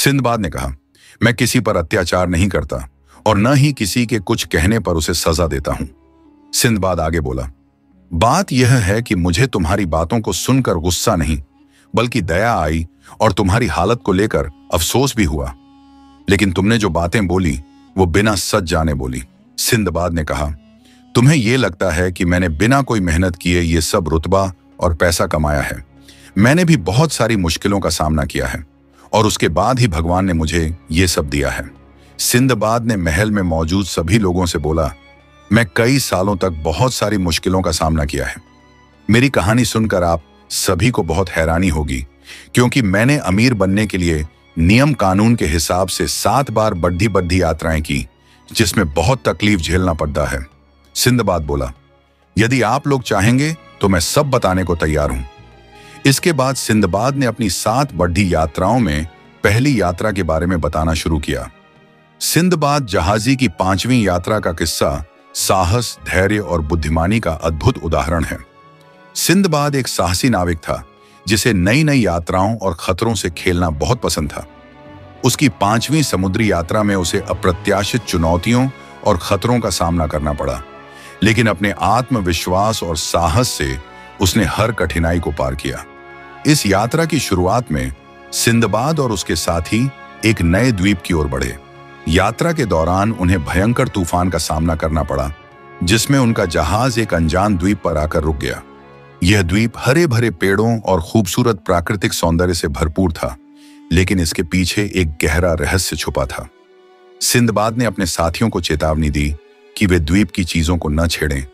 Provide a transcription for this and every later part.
Sinbad ने कहा, मैं किसी पर अत्याचार नहीं करता और न ही किसी के कुछ कहने पर उसे सजा देता हूं। सिंदबाद आगे बोला, बात यह है कि मुझे तुम्हारी बातों को सुनकर गुस्सा नहीं बल्कि दया आई और तुम्हारी हालत को लेकर अफसोस भी हुआ। लेकिन तुमने जो बातें बोली वो बिना सच जाने बोली। सिंदबाद ने कहा, तुम्हें यह लगता है कि मैंने बिना कोई मेहनत किए ये सब रुतबा और पैसा कमाया है। मैंने भी बहुत सारी मुश्किलों का सामना किया है और उसके बाद ही भगवान ने मुझे ये सब दिया है। सिंदबाद ने महल में मौजूद सभी लोगों से बोला, मैं कई सालों तक बहुत सारी मुश्किलों का सामना किया है। मेरी कहानी सुनकर आप सभी को बहुत हैरानी होगी, क्योंकि मैंने अमीर बनने के लिए नियम कानून के हिसाब से 7 बार बड्ढी बड्ढी यात्राएं की, जिसमें बहुत तकलीफ झेलना पड़ता है। सिंदबाद बोला, यदि आप लोग चाहेंगे तो मैं सब बताने को तैयार हूं। इसके बाद सिंदबाद ने अपनी 7 बड्ढी यात्राओं में पहली यात्रा के बारे में बताना शुरू किया। सिंदबाद जहाजी की 5वीं यात्रा का किस्सा साहस, धैर्य और बुद्धिमानी का अद्भुत उदाहरण है। सिंदबाद एक साहसी नाविक था जिसे नई नई यात्राओं और खतरों से खेलना बहुत पसंद था। उसकी 5वीं समुद्री यात्रा में उसे अप्रत्याशित चुनौतियों और खतरों का सामना करना पड़ा, लेकिन अपने आत्मविश्वास और साहस से उसने हर कठिनाई को पार किया। इस यात्रा की शुरुआत में सिंदबाद और उसके साथी एक नए द्वीप की ओर बढ़े। यात्रा के दौरान उन्हें भयंकर तूफान का सामना करना पड़ा, जिसमें उनका जहाज एक अनजान द्वीप पर आकर रुक गया। यह द्वीप हरे भरे पेड़ों और खूबसूरत प्राकृतिक सौंदर्य से भरपूर था, लेकिन इसके पीछे एक गहरा रहस्य छुपा था। सिंदबाद ने अपने साथियों को चेतावनी दी कि वे द्वीप की चीजों को न छेड़ें,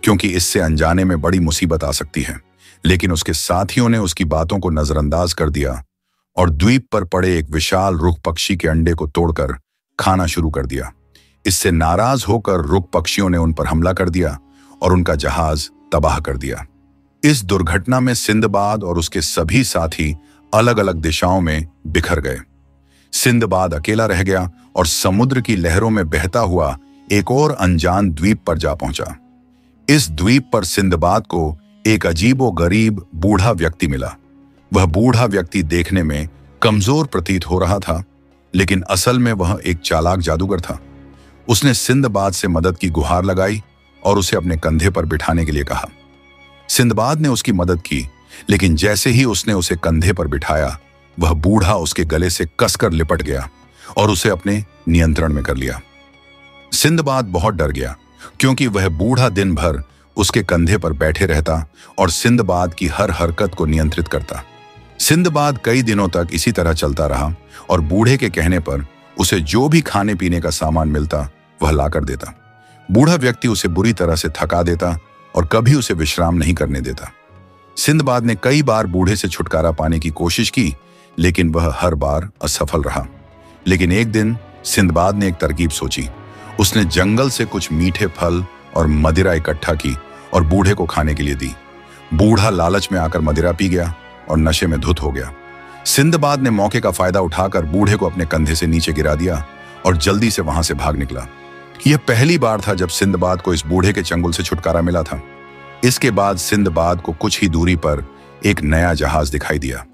क्योंकि इससे अनजाने में बड़ी मुसीबत आ सकती है। लेकिन उसके साथियों ने उसकी बातों को नजरअंदाज कर दिया और द्वीप पर पड़े एक विशाल रुख पक्षी के अंडे को तोड़कर खाना शुरू कर दिया। इससे नाराज होकर रुख पक्षियों ने उन पर हमला कर दिया और उनका जहाज तबाह कर दिया। इस दुर्घटना में सिंदबाद और उसके सभी साथी अलग अलग दिशाओं में बिखर गए। सिंदबाद अकेला रह गया और समुद्र की लहरों में बहता हुआ एक और अनजान द्वीप पर जा पहुंचा। इस द्वीप पर सिंदबाद को एक अजीबोगरीब बूढ़ा व्यक्ति मिला। वह बूढ़ा व्यक्ति देखने में कमजोर प्रतीत हो रहा था, लेकिन असल में वह एक चालाक जादूगर था। उसने सिंदबाद से मदद की गुहार लगाई और उसे अपने कंधे पर बिठाने के लिए कहा। सिंदबाद ने उसकी मदद की, लेकिन जैसे ही उसने उसे कंधे पर बिठाया, वह बूढ़ा उसके गले से कसकर लिपट गया और उसे अपने नियंत्रण में कर लिया। सिंदबाद बहुत डर गया, क्योंकि वह बूढ़ा दिन भर उसके कंधे पर बैठे रहता और सिंदबाद की हर हरकत को नियंत्रित करता। सिंदबाद कई दिनों तक इसी तरह चलता रहा और बूढ़े के कहने पर उसे जो भी खाने पीने का सामान मिलता वह लाकर देता। बूढ़ा व्यक्ति उसे बुरी तरह से थका देता और कभी उसे विश्राम नहीं करने देता। सिंदबाद ने कई बार बूढ़े से छुटकारा पाने की कोशिश की, लेकिन वह हर बार असफल रहा। लेकिन एक दिन सिंदबाद ने एक तरकीब सोची। उसने जंगल से कुछ मीठे फल और मदिरा इकट्ठा की और बूढ़े को खाने के लिए दी। बूढ़ा लालच में आकर मदिरा पी गया और नशे में धुत हो गया। सिंदबाद ने मौके का फायदा उठाकर बूढ़े को अपने कंधे से नीचे गिरा दिया और जल्दी से वहां से भाग निकला। यह पहली बार था जब सिंदबाद को इस बूढ़े के चंगुल से छुटकारा मिला था। इसके बाद सिंदबाद को कुछ ही दूरी पर एक नया जहाज दिखाई दिया।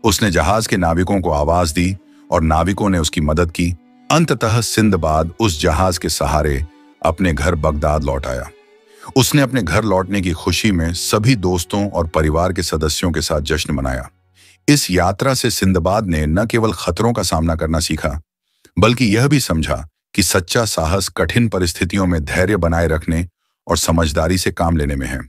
उसने जहाज के नाविकों को आवाज दी और नाविकों ने उसकी मदद की। अंततः सिंदबाद उस जहाज के सहारे अपने घर बगदाद लौट आया। उसने अपने घर लौटने की खुशी में सभी दोस्तों और परिवार के सदस्यों के साथ जश्न मनाया। इस यात्रा से सिंदबाद ने न केवल खतरों का सामना करना सीखा, बल्कि यह भी समझा कि सच्चा साहस कठिन परिस्थितियों में धैर्य बनाए रखने और समझदारी से काम लेने में है।